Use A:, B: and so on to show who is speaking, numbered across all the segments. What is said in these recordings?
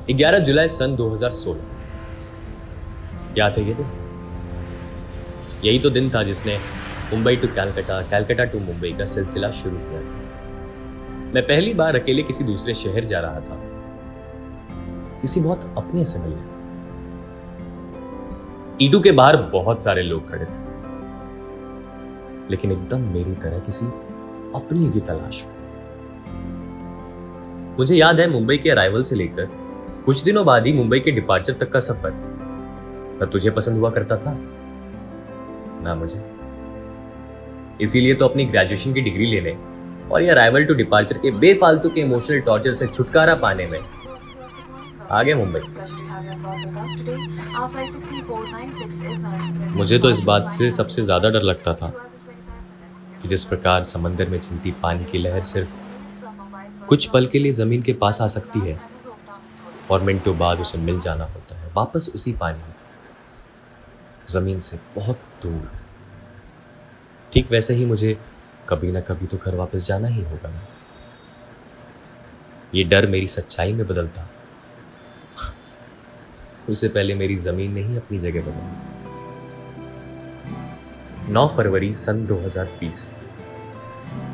A: 11 जुलाई सन 2016। याद है ये दिन? यही तो दिन था जिसने मुंबई टू कलकत्ता, कलकत्ता टू मुंबई का सिलसिला शुरू किया था। मैं पहली बार अकेले किसी दूसरे शहर जा रहा था, किसी बहुत अपने से मिलने। टीटू के बाहर बहुत सारे लोग खड़े थे, लेकिन एकदम मेरी तरह किसी अपनी की तलाश में। मुझे याद है मुंबई के अराइवल से लेकर कुछ दिनों बाद ही मुंबई के डिपार्चर तक का सफर न तुझे पसंद हुआ करता था ना मुझे। इसीलिए तो अपनी ग्रेजुएशन की डिग्री लेने और ये अराइवल टू डिपार्चर के बेफालतू के इमोशनल टॉर्चर से छुटकारा पाने में आ गया मुंबई। मुझे तो इस बात से सबसे ज्यादा डर लगता था कि जिस प्रकार समंदर में चलती पानी की लहर सिर्फ कुछ पल के लिए जमीन के पास आ सकती है और मिनटों बाद उसे मिल जाना होता है वापस उसी पानी में, जमीन से बहुत दूर। ठीक वैसे ही मुझे कभी ना कभी तो घर वापस जाना ही होगा ना। ये डर मेरी सच्चाई में बदलता उससे पहले मेरी जमीन ने ही अपनी जगह बदली। 9 फरवरी सन 2020।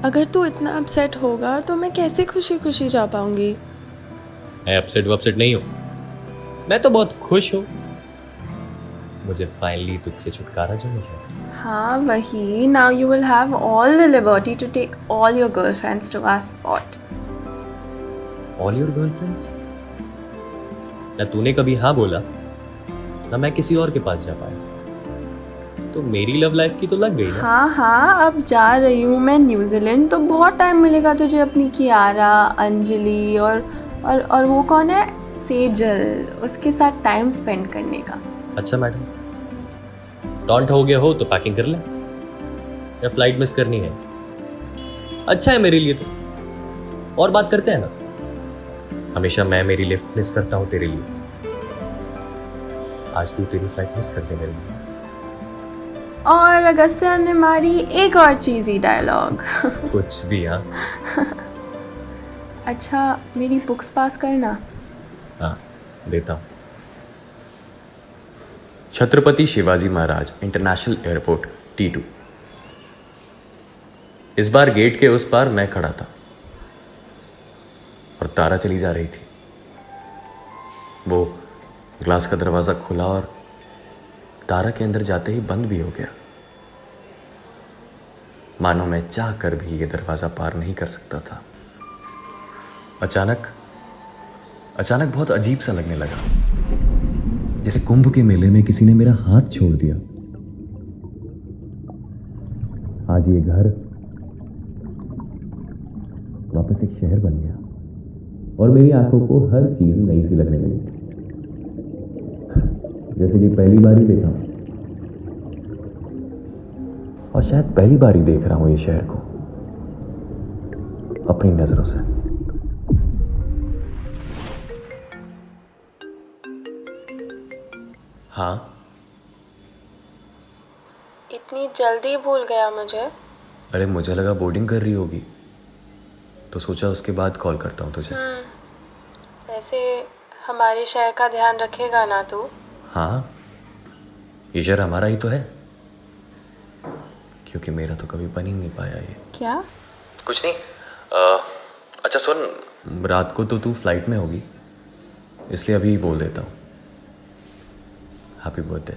B: अगर तू इतना अपसेट होगा तो मैं कैसे खुशी खुशी जा पाऊंगी?
A: मैं अपसेट वपसेट नहीं हूं, मैं तो बहुत खुश हूं। मुझे फाइनली तुझसे छुटकारा जो मिल रहा है।
B: हाँ वही, now you will have all the liberty to take all your girlfriends to our spot.
A: All your girlfriends? ना तूने कभी हाँ बोला ना मैं किसी और के पास जा पाया, तो मेरी लव लाइफ की तो लग गई ना।
B: हाँ हाँ, अब जा रही हूँ मैं न्यूजीलैंड, तो बहुत टाइम मिलेगा तुझे अपनी कियारा, अंजलि और वो कौन है, सेजल, उसके साथ टाइम स्पेंड करने का।
A: अच्छा मैडम, टॉन्ट हो गया हो तो पैकिंग कर ले, या फ्लाइट मिस करनी है? अच्छा है मेरे लिए तो, और बात करते हैं ना। हमेशा मैं मेरी लिफ्ट मिस करता हूँ तेरे लिए, आज तू तेरी फ्लाइट मिस कर दे मेरे लिए।
B: और अगस्त्या ने मारी एक और चीज़ी डायलॉग।
A: कुछ भी। हाँ
B: अच्छा, मेरी बुक्स पास करना।
A: हाँ देता हूँ। Chhatrapati Shivaji Maharaj international airport T2। इस बार गेट के उस पार मैं खड़ा था और तारा चली जा रही थी। वो ग्लास का दरवाजा खुला और तारा के अंदर जाते ही बंद भी हो गया, मानो मैं चाह कर भी ये दरवाजा पार नहीं कर सकता था। अचानक बहुत अजीब सा लगने लगा, जैसे कुंभ के मेले में किसी ने मेरा हाथ छोड़ दिया। आज ये घर वापस एक शहर बन गया और मेरी आंखों को हर चीज नई सी लगने लगी, जैसे कि पहली बार ही देखा, और शायद पहली बार ही देख रहा हूं ये शहर को अपनी नजरों से। हाँ,
B: इतनी जल्दी भूल गया मुझे?
A: अरे मुझे लगा बोर्डिंग कर रही होगी, तो सोचा उसके बाद कॉल करता हूँ तुझे।
B: वैसे हमारे शहर का ध्यान रखेगा ना तू?
A: हाँ, ये शहर हमारा ही तो है, क्योंकि मेरा तो कभी बन ही नहीं पाया ये।
B: क्या?
A: कुछ नहीं। अच्छा सुन, रात को तो तू फ्लाइट में होगी, इसलिए अभी बोल देता हूँ, हैप्पी बर्थडे।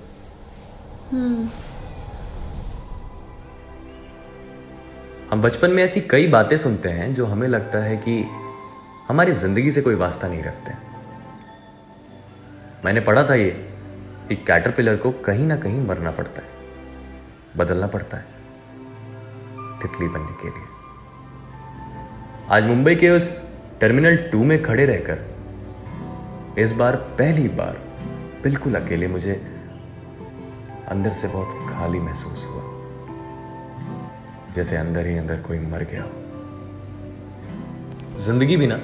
A: हम बचपन में ऐसी कई बातें सुनते हैं जो हमें लगता है कि हमारी जिंदगी से कोई वास्ता नहीं रखते। मैंने पढ़ा था ये कि कैटरपिलर को कहीं ना कहीं मरना पड़ता है, बदलना पड़ता है तितली बनने के लिए। आज मुंबई के उस टर्मिनल 2 में खड़े रहकर इस बार पहली बार बिल्कुल अकेले मुझे अंदर से बहुत खाली महसूस हुआ, जैसे अंदर ही अंदर कोई मर गया हो। जिंदगी भी ना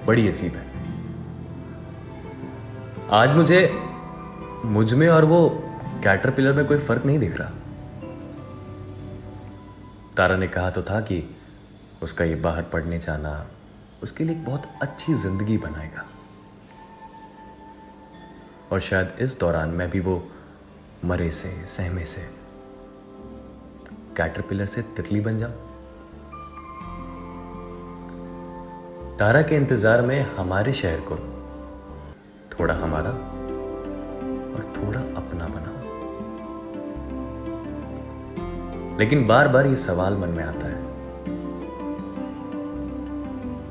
A: बड़ी अजीब है। आज मुझे मुझ में और वो कैटरपिलर में कोई फर्क नहीं दिख रहा। तारा ने कहा तो था कि उसका ये बाहर पढ़ने जाना उसके लिए एक बहुत अच्छी जिंदगी बनाएगा, और शायद इस दौरान मैं भी वो मरे से सहमे से कैटरपिलर से तितली बन जाऊं। तारा के इंतजार में हमारे शहर को थोड़ा हमारा और थोड़ा अपना बनाओ। लेकिन बार बार ये सवाल मन में आता है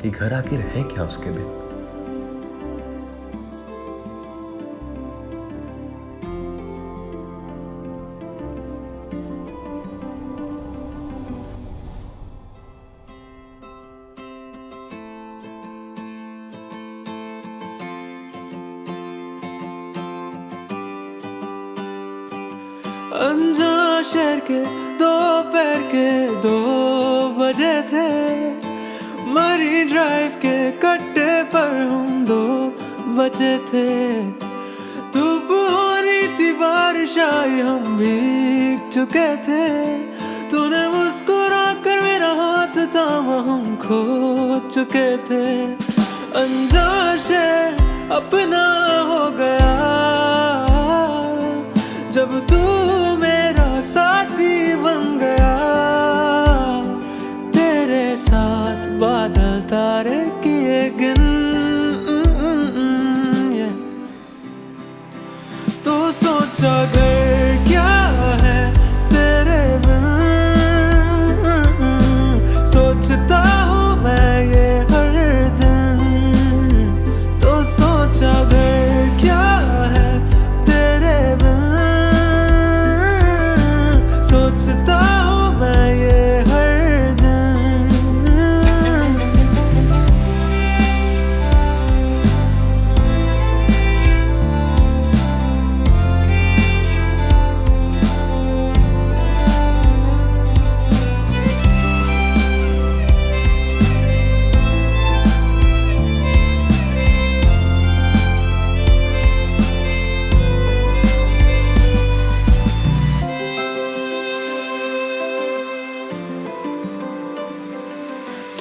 A: कि घर आखिर है क्या उसके बिन।
C: अनजान शहर के दोपहर के 2 बजे थे, मरीन ड्राइव के कट्टे पर हम 2 बचे थे। धूप हो रही थी, बारिश आई, हम भीग चुके थे। तूने मुस्कुरा कर मेरा हाथ थामा, हम खो चुके थे। अनजान शहर अपना हो गया जब तू मेरा साथी बन गया। तेरे साथ बादल तारे किए गिन, तो सोचा घर क्या है तेरे बिन। सोचता हूँ मैं ये हर दिन, तो सोचा घर क्या है तेरे बिन। सोचता हूँ मैं ये हर दिन।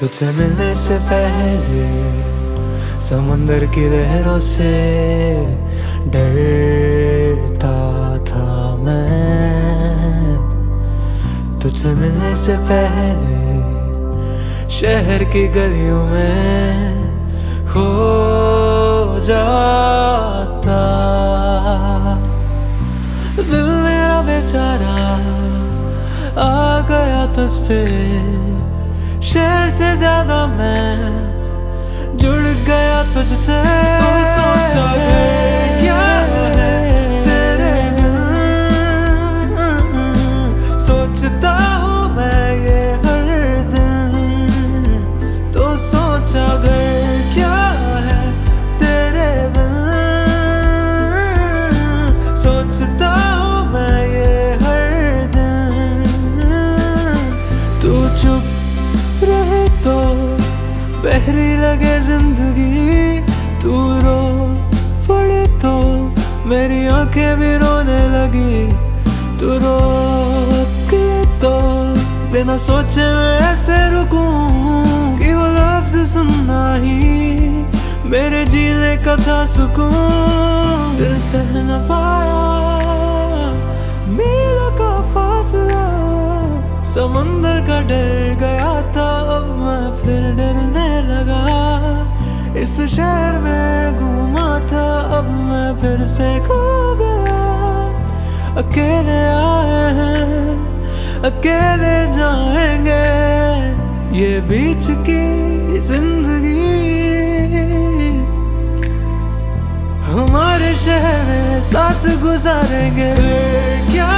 C: तुझसे मिलने से पहले समंदर की लहरों से डरता था मैं। तुझसे मिलने से पहले शहर की गलियों में खो जाता। दिल मेरा बेचारा आ गया तुझ पे, शहर से ज्यादा मैं जुड़ गया तुझसे। तो सोचा क्या है तेरे बिन। सोचता हूँ मैं ये हर दिन, तो सोचा घर क्या है तेरे बिन। सोचता हूँ मैं ये हर दिन। तू चुप रहे तो बहरी लगे जिंदगी, तू रो पड़े तो मेरी आंखें भी रोने लगी। तू रोक ले तो बिना सोचे मैं ऐसे रुकूं कि वो लफ्ज़ सुनना ही मेरे जीने का था सुकून। दिल सह न पाया मीलों का फासला, समंदर का डर गया था, अब मैं फिर डरने लगा। इस शहर में घूमा था, अब मैं फिर से खो गया। अकेले आए हैं अकेले जाएंगे, ये बीच की जिंदगी हमारे शहर में साथ गुजारेंगे। क्या